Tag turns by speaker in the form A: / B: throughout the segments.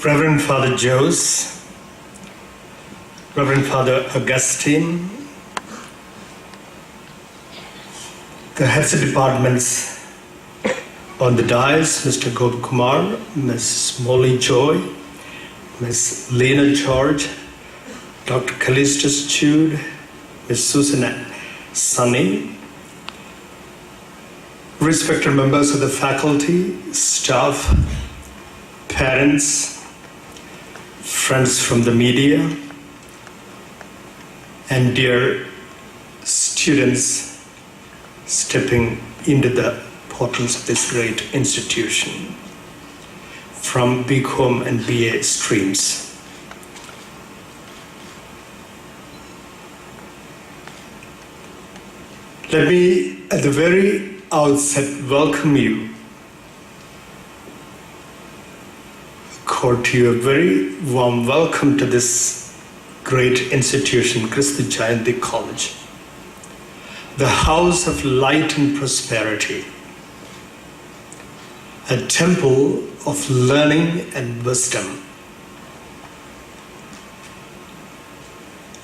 A: Reverend Father Jose, Reverend Father Augustine, the heads of departments on the dais, Mr. Gopi Kumar, Ms. Molly Joy, Ms. Lena George, Dr. Callistus Jude, Ms. Susan Sunny, respected members of the faculty, staff, parents, friends from the media, and dear students stepping into the portals of this great institution from BCom and BA streams. Let me, at the very outset, welcome you, accord you a very warm welcome to this great institution, Kristu Jayanti College, the house of light and prosperity, a temple of learning and wisdom.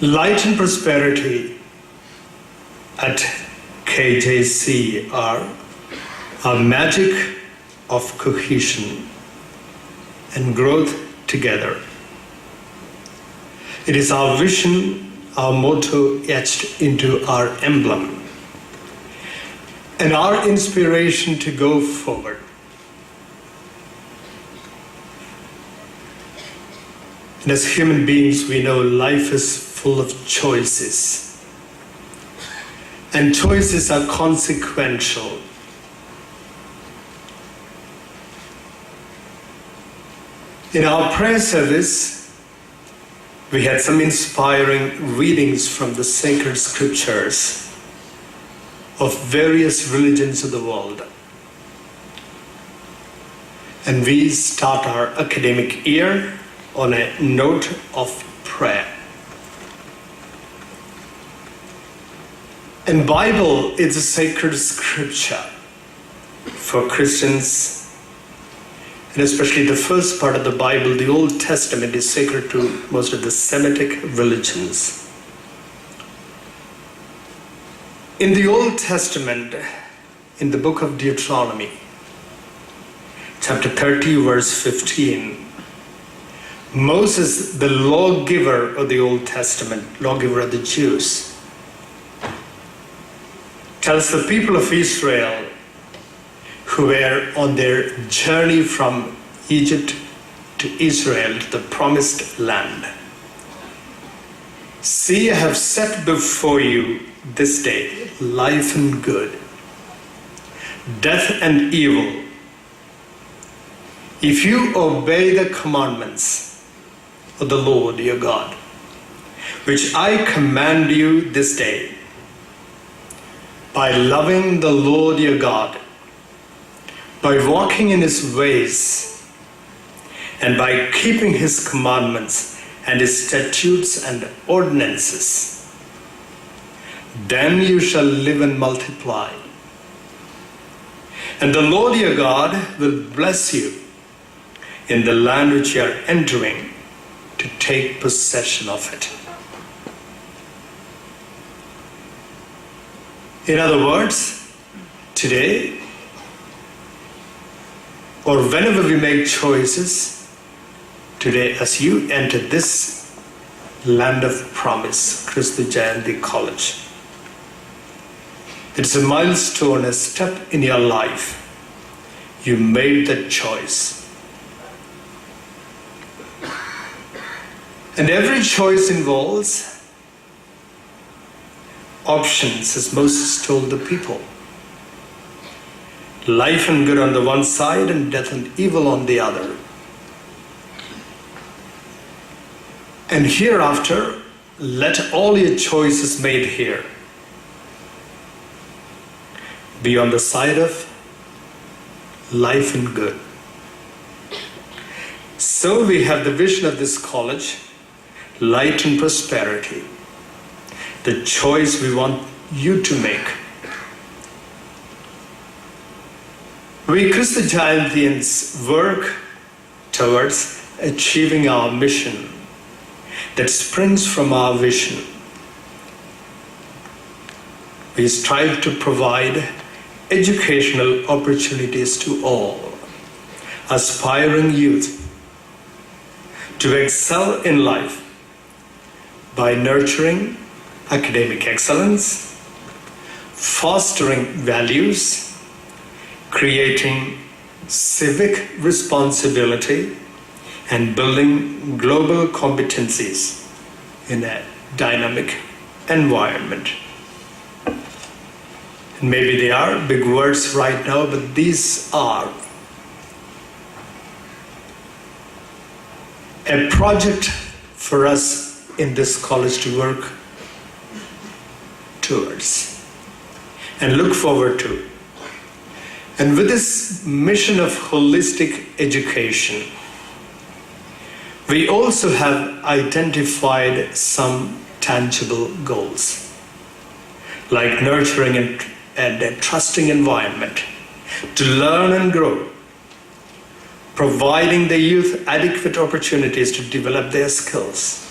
A: Light and prosperity at KJC are a magic of cohesion and growth together. It is our vision, our motto etched into our emblem, and our inspiration to go forward. And as human beings, we know life is full of choices, and choices are consequential. In our prayer service, we had some inspiring readings from the sacred scriptures of various religions of the world. And we start our academic year on a note of prayer. And Bible is a sacred scripture for Christians, and especially the first part of the Bible, the Old Testament, is sacred to most of the Semitic religions. In the Old Testament, in the book of Deuteronomy, chapter 30, verse 15, Moses, the lawgiver of the Old Testament, lawgiver of the Jews, tells the people of Israel who were on their journey from Egypt to Israel, to the promised land, "See, I have set before you this day life and good, death and evil. If you obey the commandments of the Lord your God, which I command you this day, by loving the Lord your God, by walking in his ways, and by keeping his commandments and his statutes and ordinances, then you shall live and multiply. And the Lord your God will bless you in the land which you are entering to take possession of it." In other words, today, or whenever we make choices, today as you enter this land of promise, Kristu Jayanti College, it's a milestone, a step in your life. You made that choice. And every choice involves options, as Moses told the people. Life and good on the one side, and death and evil on the other. And hereafter, let all your choices made here be on the side of life and good. So we have the vision of this college, light and prosperity. The choice we want you to make. We Kristu Jayantians work towards achieving our mission that springs from our vision, we strive to provide educational opportunities to all aspiring youth to excel in life by nurturing academic excellence, fostering values, creating civic responsibility, and building global competencies in a dynamic environment. And maybe they are big words right now, but these are a project for us in this college to work towards and look forward to. And with this mission of holistic education, we also have identified some tangible goals, like nurturing and a trusting environment to learn and grow, providing the youth adequate opportunities to develop their skills,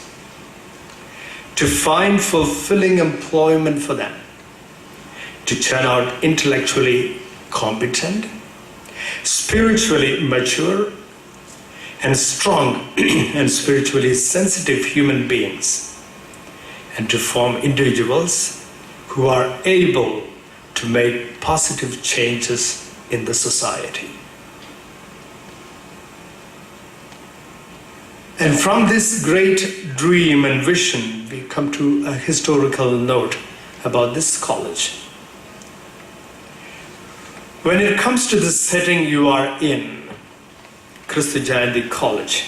A: to find fulfilling employment for them, to turn out intellectually competent, spiritually mature, and strong and spiritually sensitive human beings, and to form individuals who are able to make positive changes in the society. And from this great dream and vision, we come to a historical note about this college. When it comes to the setting you are in, Kristu Jayanti College,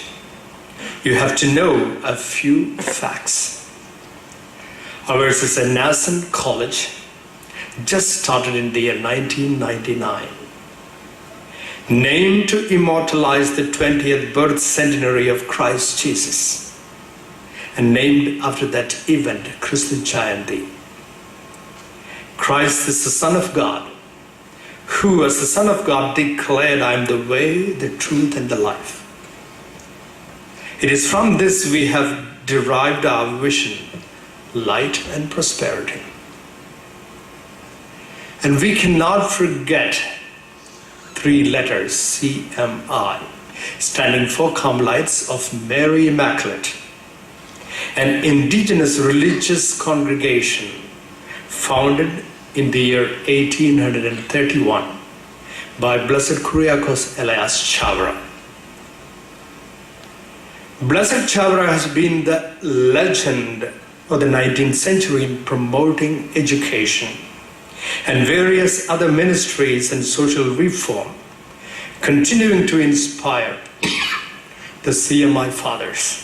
A: you have to know a few facts. Ours is a nascent college, just started in the year 1999, named to immortalize the 20th birth centenary of Christ Jesus, and named after that event, Kristu Jayanti. Christ is the Son of God, who as the Son of God declared, "I am the way, the truth, and the life." It is from this we have derived our vision, light and prosperity. And we cannot forget 3 letters, CMI, standing for Carmelites of Mary Immaculate, an indigenous religious congregation founded in the year 1831 by Blessed Kuriakos Elias Chavra. Blessed Chavra has been the legend of the 19th century in promoting education and various other ministries and social reform, continuing to inspire the CMI fathers.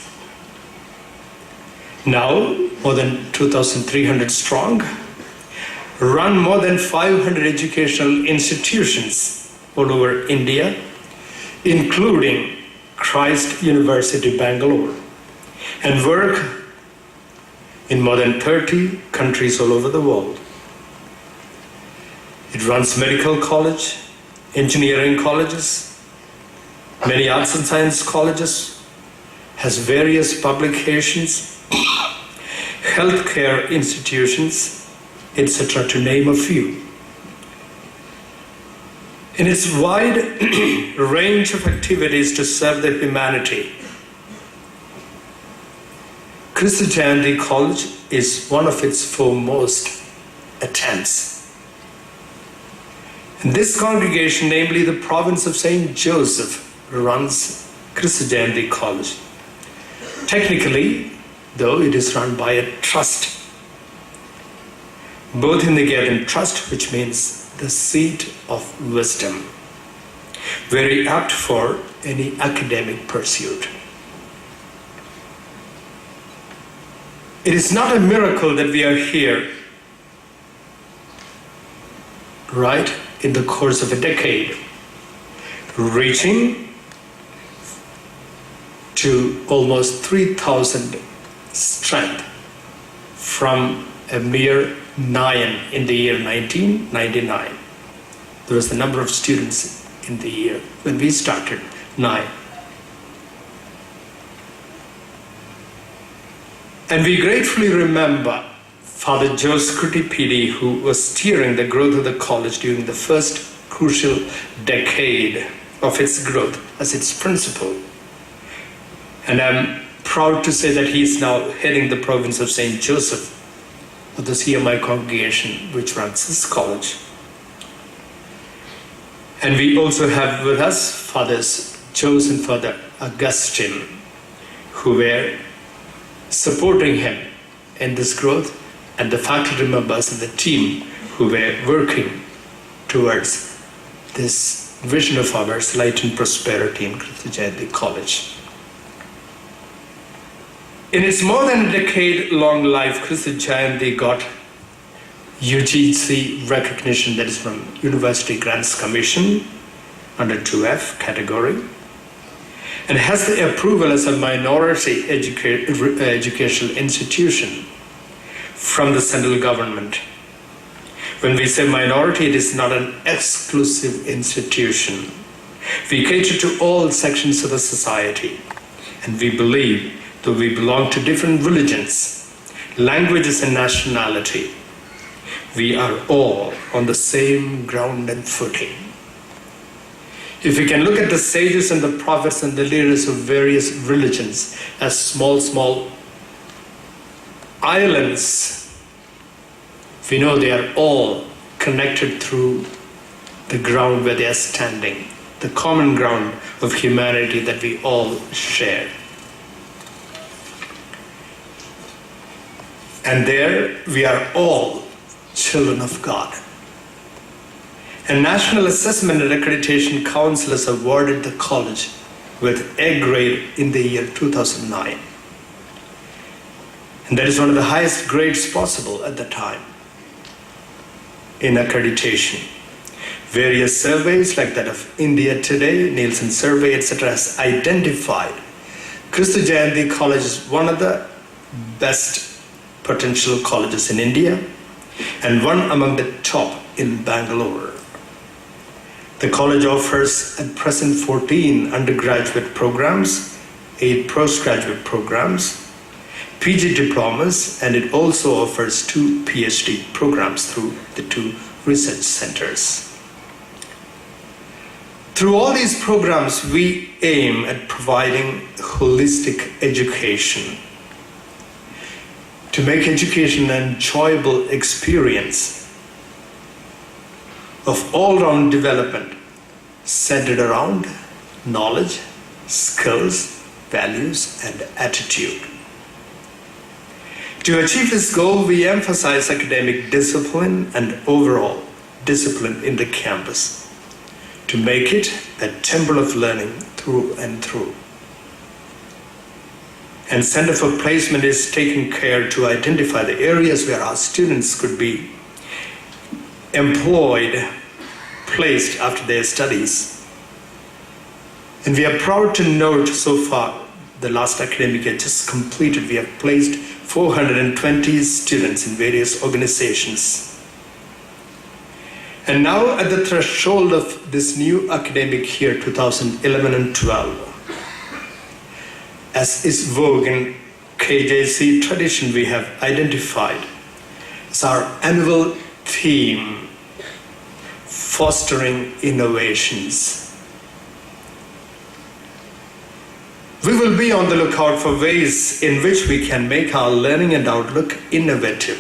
A: Now, more than 2,300 strong, run more than 500 educational institutions all over India, including Christ University, Bangalore, and work in more than 30 countries all over the world. It runs medical college, engineering colleges, many arts and science colleges, has various publications, healthcare institutions, etc., to name a few. In its wide range of activities to serve the humanity, Kristu Jayanti College is one of its foremost attempts. And this congregation, namely the province of St. Joseph, runs Kristu Jayanti College. Technically, though, it is run by a trust, both in the Gavin Trust, which means the seat of wisdom, very apt for any academic pursuit. It is not a miracle that we are here, right, in the course of a decade, reaching to almost 3,000 strength from a mere 9 in the year 1999. There was the number of students in the year when we started, 9. And we gratefully remember Father Joe Scruti PD, who was steering the growth of the college during the first crucial decade of its growth as its principal. And I'm proud to say that he is now heading the province of St. Joseph of the CMI congregation, which runs this college. And we also have with us Fathers Jose and Father Augustine, who were supporting him in this growth, and the faculty members and the team who were working towards this vision of ours, light and prosperity in Kristu Jayanti College. In its more than a decade-long life, Kristu Jayanti got UGC recognition, that is from University Grants Commission under 2F category, and has the approval as a minority educational institution from the central government. When we say minority, it is not an exclusive institution. We cater to all sections of the society, and we believe that we belong to different religions, languages, and nationality. We are all on the same ground and footing. If we can look at the sages and the prophets and the leaders of various religions as small islands, we know they are all connected through the ground where they are standing, the common ground of humanity that we all share. And there we are all children of God. A National Assessment and Accreditation Council has awarded the college with A grade in the year 2009. And that is one of the highest grades possible at the time in accreditation. Various surveys like that of India Today, Nielsen Survey, etc. has identified Kristu Jayanti College is one of the best potential colleges in India and one among the top in Bangalore. The college offers at present 14 undergraduate programs, 8 postgraduate programs, PG diplomas, and it also offers 2 PhD programs through the 2 research centers. Through all these programs, we aim at providing holistic education to make education an enjoyable experience of all-round development centered around knowledge, skills, values, and attitude. To achieve this goal, we emphasize academic discipline and overall discipline in the campus to make it a temple of learning through and through. And Center for Placement is taking care to identify the areas where our students could be employed, placed after their studies. And we are proud to note so far, the last academic year just completed, we have placed 420 students in various organizations. And now at the threshold of this new academic year, 2011 and 12, as is vogue in KJC tradition, we have identified as our annual theme, fostering innovations. We will be on the lookout for ways in which we can make our learning and outlook innovative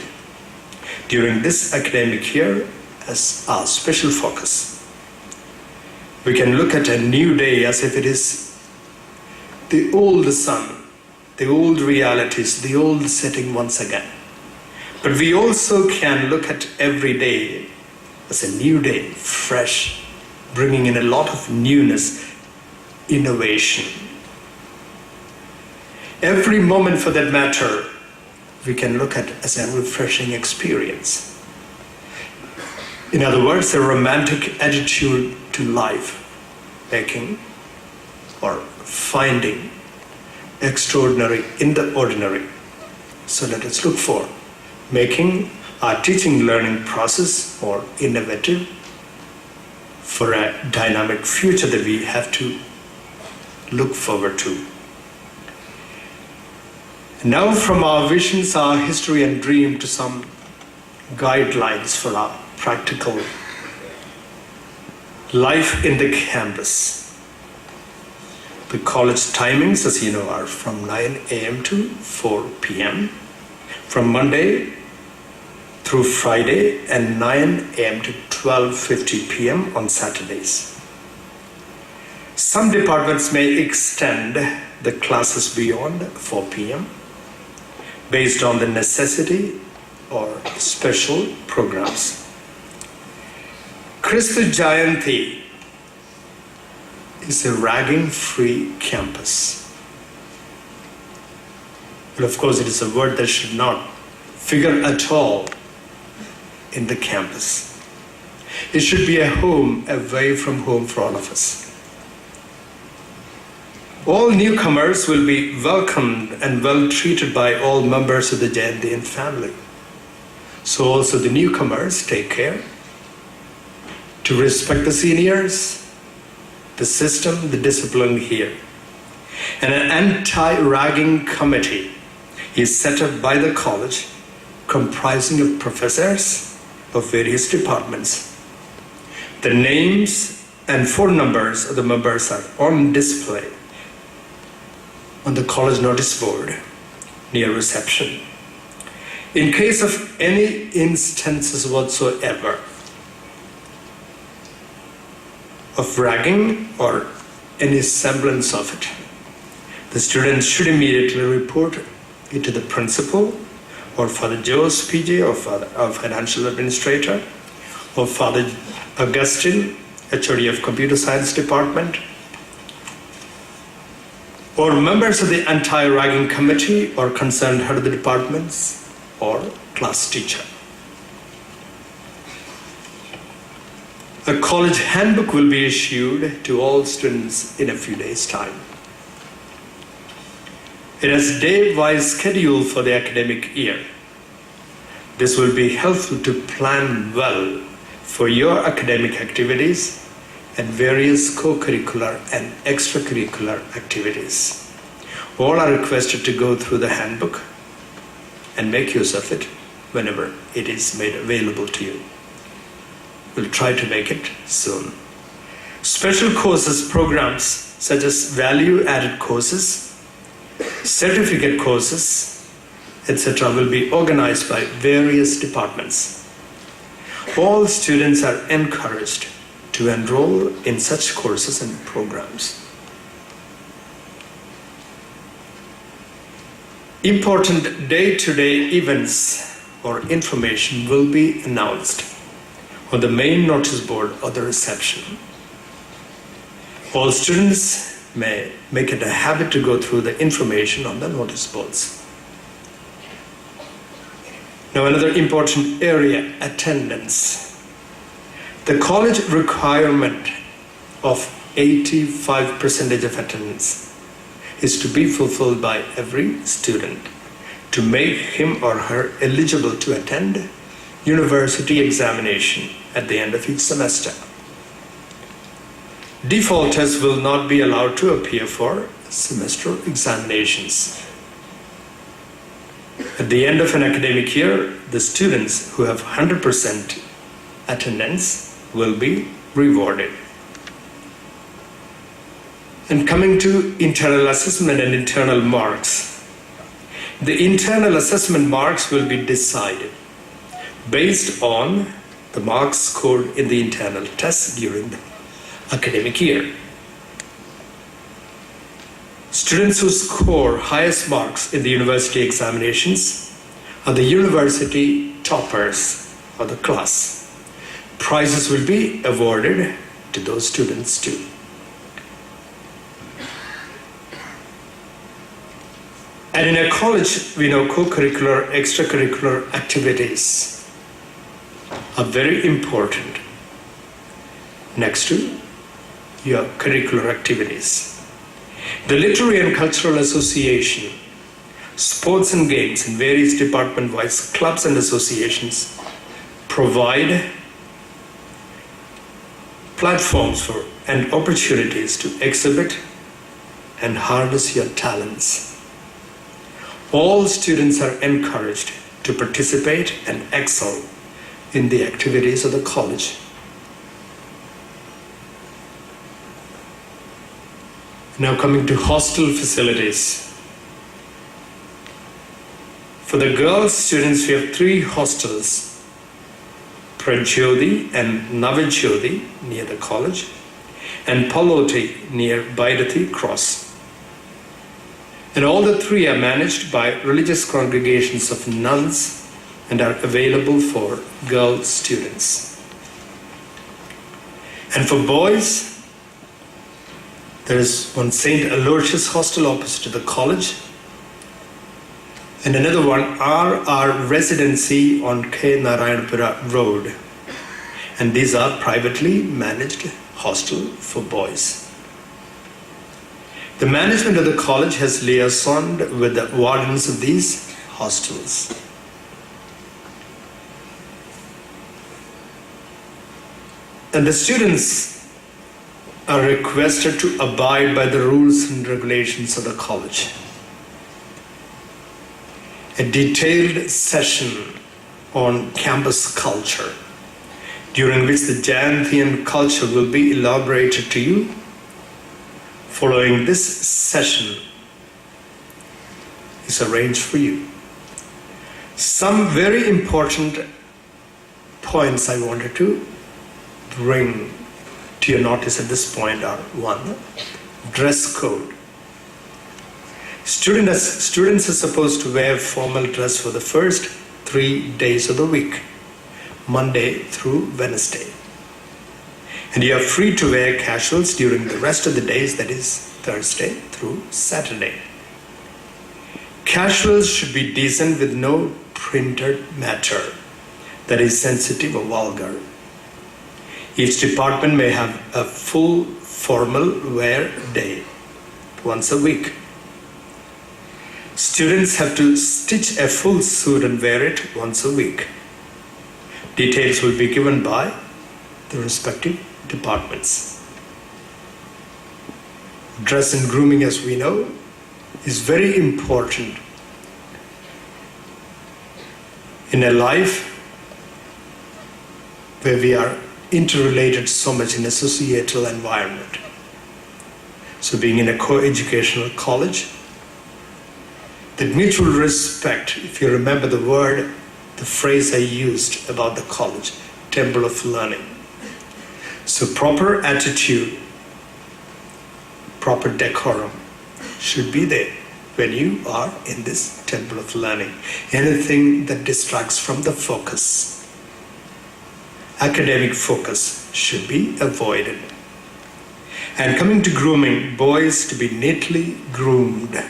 A: during this academic year as our special focus. We can look at a new day as if it is the old sun, the old realities, the old setting once again. But we also can look at every day as a new day, fresh, bringing in a lot of newness, innovation. Every moment for that matter, we can look at as a refreshing experience. In other words, a romantic attitude to life, making or finding extraordinary in the ordinary. So let us look for making our teaching learning process more innovative for a dynamic future that we have to look forward to. Now from our visions, our history and dream to some guidelines for our practical life in the campus. The college timings, as you know, are from 9 a.m. to 4 p.m. from Monday through Friday, and 9 a.m. to 12:50 p.m. on Saturdays. Some departments may extend the classes beyond 4 p.m. based on the necessity or special programs. Kristu Jayanti is a ragging-free campus. But of course, it is a word that should not figure at all in the campus. It should be a home away from home for all of us. All newcomers will be welcomed and well treated by all members of the Jayantian family. So also the newcomers take care to respect the seniors, the system, the discipline here. And an anti-ragging committee is set up by the college comprising of professors of various departments. The names and phone numbers of the members are on display on the college notice board near reception. In case of any instances whatsoever of ragging or any semblance of it, the students should immediately report it to the principal or Father Joe's PJ or financial administrator or Father Augustine, HOD of Computer Science Department, or members of the anti-ragging committee or concerned head of the departments or class teacher. A college handbook will be issued to all students in a few days' time. It has day-wise schedule for the academic year. This will be helpful to plan well for your academic activities and various co-curricular and extracurricular activities. All are requested to go through the handbook and make use of it whenever it is made available to you. We'll try to make it soon. Special courses programs such as value-added courses, certificate courses, etc. will be organized by various departments. All students are encouraged to enroll in such courses and programs. Important day-to-day events or information will be announced on the main notice board or the reception. All students may make it a habit to go through the information on the notice boards. Now, another important area, attendance. The college requirement of 85% of attendance is to be fulfilled by every student to make him or her eligible to attend university examination at the end of each semester. Defaulters will not be allowed to appear for semester examinations. At the end of an academic year, the students who have 100% attendance will be rewarded. And coming to internal assessment and internal marks. The internal assessment marks will be decided based on the marks scored in the internal tests during the academic year. Students who score highest marks in the university examinations are the university toppers of the class. Prizes will be awarded to those students too. And in a college, we know co-curricular, extracurricular activities are very important next to your curricular activities. The Literary and Cultural Association, sports and games, and various department-wise clubs and associations provide platforms for and opportunities to exhibit and harness your talents. All students are encouraged to participate and excel in the activities of the college. Now coming to hostel facilities. For the girls students, we have 3 hostels, Prajyoti and Navajyoti near the college, and Paloti near Baidathi Cross. And all the 3 are managed by religious congregations of nuns and are available for girl students. And for boys, there is one St. Aloysius hostel opposite to the college, and another one R.R. Residency on K. Narayanpura Road. And these are privately managed hostel for boys. The management of the college has liaisoned with the wardens of these hostels. And the students are requested to abide by the rules and regulations of the college. A detailed session on campus culture, during which the Jayantian culture will be elaborated to you. Following this session is arranged for you. Some very important points I wanted to bring to your notice at this point are: 1, dress code. Students are supposed to wear formal dress for the first 3 days of the week, Monday through Wednesday. And you are free to wear casuals during the rest of the days, that is Thursday through Saturday. Casuals should be decent with no printed matter that is sensitive or vulgar. Each department may have a full formal wear day once a week. Students have to stitch a full suit and wear it once a week. Details will be given by the respective departments. Dress and grooming, as we know, is very important in a life where we are interrelated so much in a societal environment. So being in a co-educational college, that mutual respect, if you remember the word, the phrase I used about the college, temple of learning. So proper attitude, proper decorum should be there when you are in this temple of learning. Anything that distracts from the focus, academic focus, should be avoided. And coming to grooming, boys to be neatly groomed.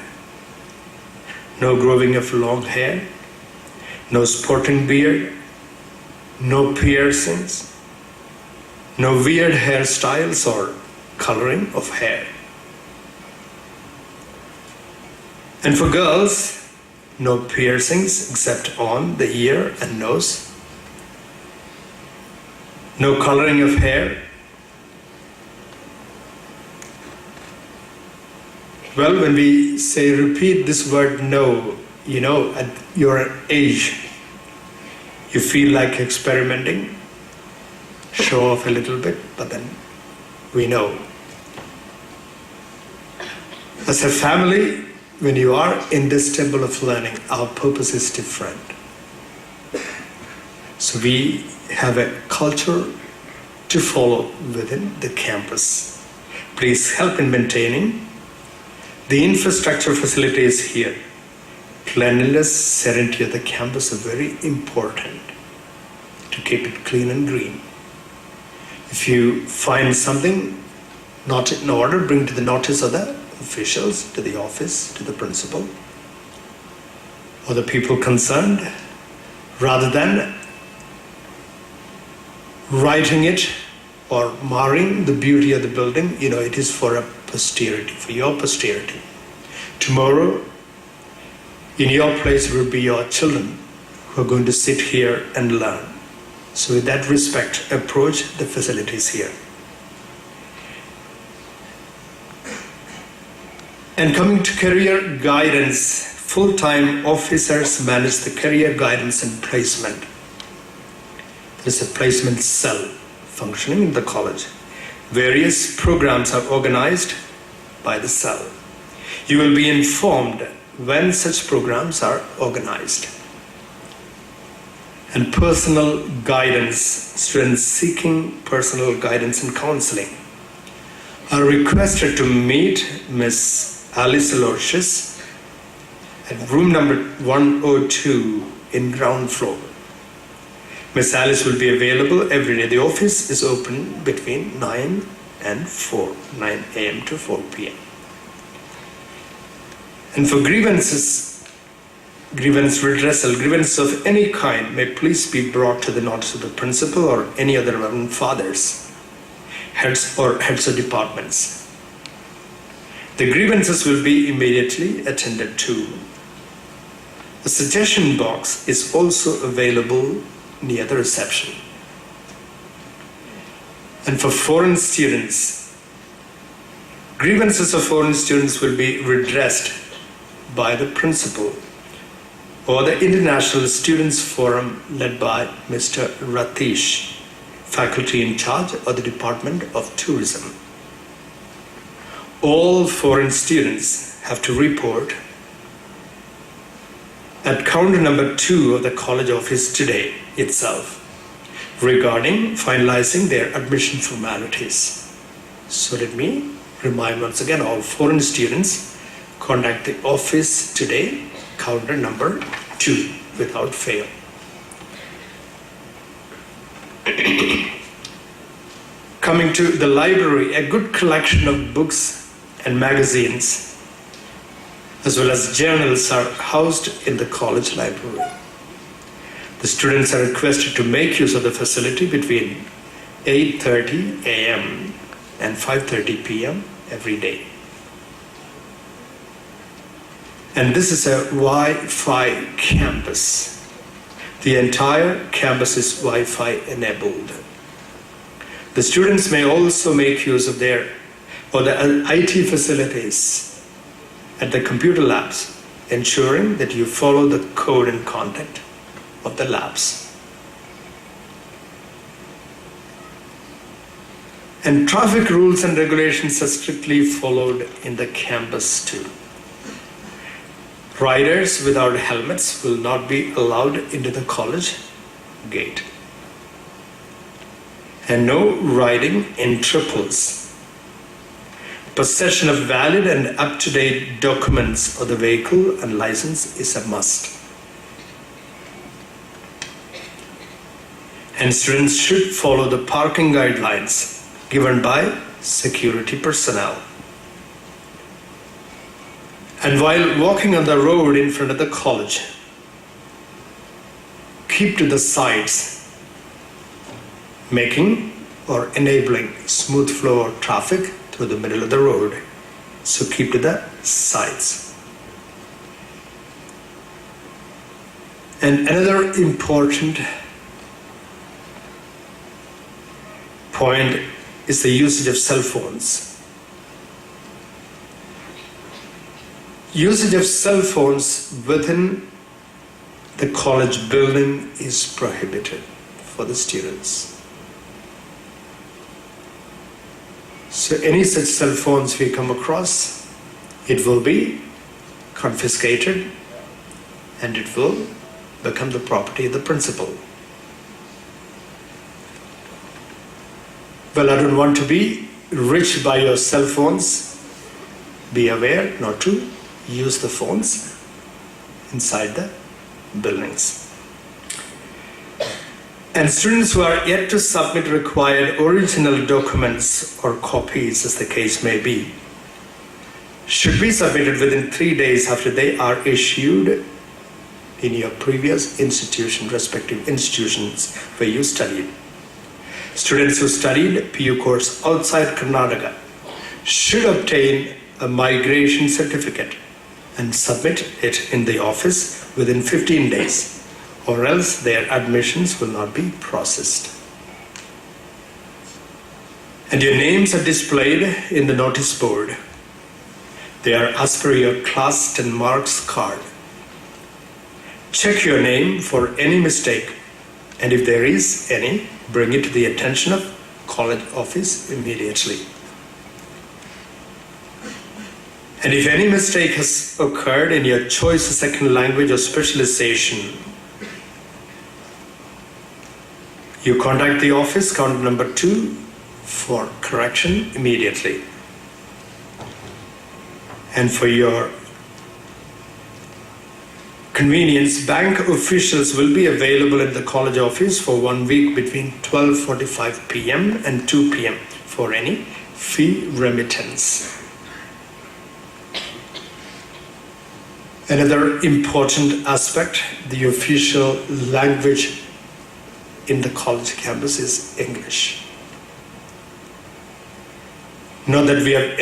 A: No growing of long hair, no sporting beard, no piercings, no weird hairstyles or coloring of hair. And for girls, no piercings except on the ear and nose, no coloring of hair. Well, when we say repeat this word no, you know, at your age, you feel like experimenting, show off a little bit, but then we know. As a family, when you are in this temple of learning, our purpose is different. So we have a culture to follow within the campus. Please help in maintaining the infrastructure facilities here. Cleanliness, serenity of the campus are very important to keep it clean and green. If you find something not in order, bring to the notice of the officials, to the office, to the principal, or the people concerned, rather than writing it or marring the beauty of the building. You know, it is for a posterity, for your posterity. Tomorrow, in your place will be your children who are going to sit here and learn. So with that respect, approach the facilities here. And coming to career guidance full-time officers manage the career guidance and placement. There is a placement cell functioning in the college. Various programs are organized by the cell. You will be informed when such programs are organized. And personal guidance, students seeking personal guidance and counseling are requested to meet Miss Alice Aloysius at room number 102 in ground floor. Miss Alice will be available every day. The office is open between 9 and 4, 9 a.m. to 4 p.m. And for grievance redressal, grievances of any kind may please be brought to the notice of the principal or any other reverend fathers, heads of departments. The grievances will be immediately attended to. A suggestion box is also available near the reception. And for foreign students, grievances of foreign students will be redressed by the principal or the International Students Forum led by Mr. Ratish, faculty in charge of the Department of Tourism. All foreign students have to report at counter number 2 of the college office today itself regarding finalizing their admission formalities. So let me remind once again, all foreign students contact the office today, counter number 2, without fail. Coming to the library, a good collection of books and magazines as well as journals are housed in the college library. The students are requested to make use of the facility between 8:30 a.m. and 5:30 p.m. every day. And this is a Wi-Fi campus. The entire campus is Wi-Fi enabled. The students may also make use of the IT facilities at the computer labs, ensuring that you follow the code and content of the labs. And traffic rules and regulations are strictly followed in the campus too. Riders without helmets will not be allowed into the college gate. And no riding in triples. Possession of valid and up-to-date documents of the vehicle and license is a must. And students should follow the parking guidelines given by security personnel. And while walking on the road in front of the college, keep to the sides, making or enabling smooth flow of traffic through the middle of the road. So keep to the sides. And another important point is the usage of cell phones. Usage of cell phones within the college building is prohibited for the students. So any such cell phones we come across, it will be confiscated and it will become the property of the principal. Well, I don't want to be rich by your cell phones. Be aware not to use the phones inside the buildings. And students who are yet to submit required original documents or copies, as the case may be, should be submitted within 3 days after they are issued in your previous institution, respective institutions where you studied. Students who studied PU course outside Karnataka should obtain a migration certificate and submit it in the office within 15 days, or else their admissions will not be processed. And your names are displayed in the notice board. They are as per your class 10 marks card Check your name for any mistake, and if there is any, bring it to the attention of college office immediately. And if any mistake has occurred in your choice of second language or specialization, you contact the office, count number 2, for correction immediately. And for your convenience, bank officials will be available at the college office for 1 week between 12:45 p.m. and 2 p.m. for any fee remittance. Another important aspect, the official language in the college campus is English. Not that we have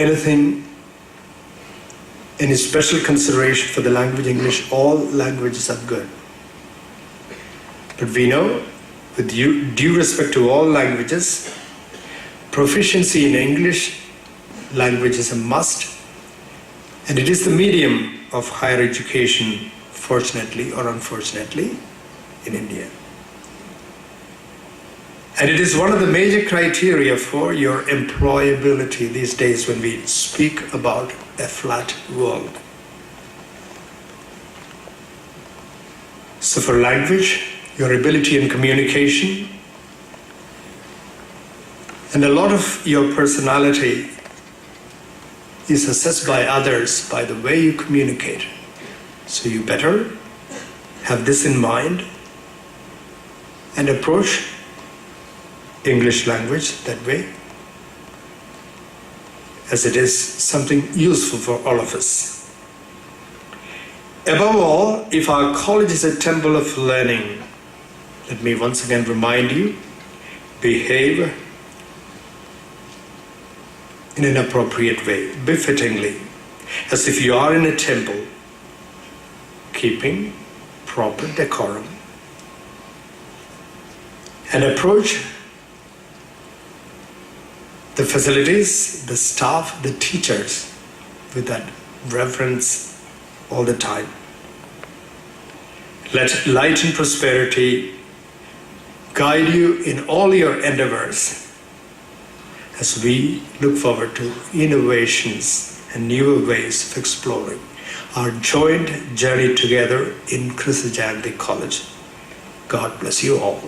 A: any special consideration for the language English. All languages are good. But we know, with due respect to all languages, proficiency in English language is a must, and it is the medium of higher education, fortunately or unfortunately, in India. And it is one of the major criteria for your employability these days when we speak about a flat world. So for language, your ability in communication, and a lot of your personality is assessed by others by the way you communicate. So you better have this in mind and approach English language that way, as it is something useful for all of us. Above all, if our college is a temple of learning, let me once again remind you, behave in an appropriate way, befittingly, as if you are in a temple, keeping proper decorum. And approach the facilities, the staff, the teachers with that reverence all the time. Let light and prosperity guide you in all your endeavors as we look forward to innovations and newer ways of exploring our joint journey together in Kristu Jayanti College. God bless you all.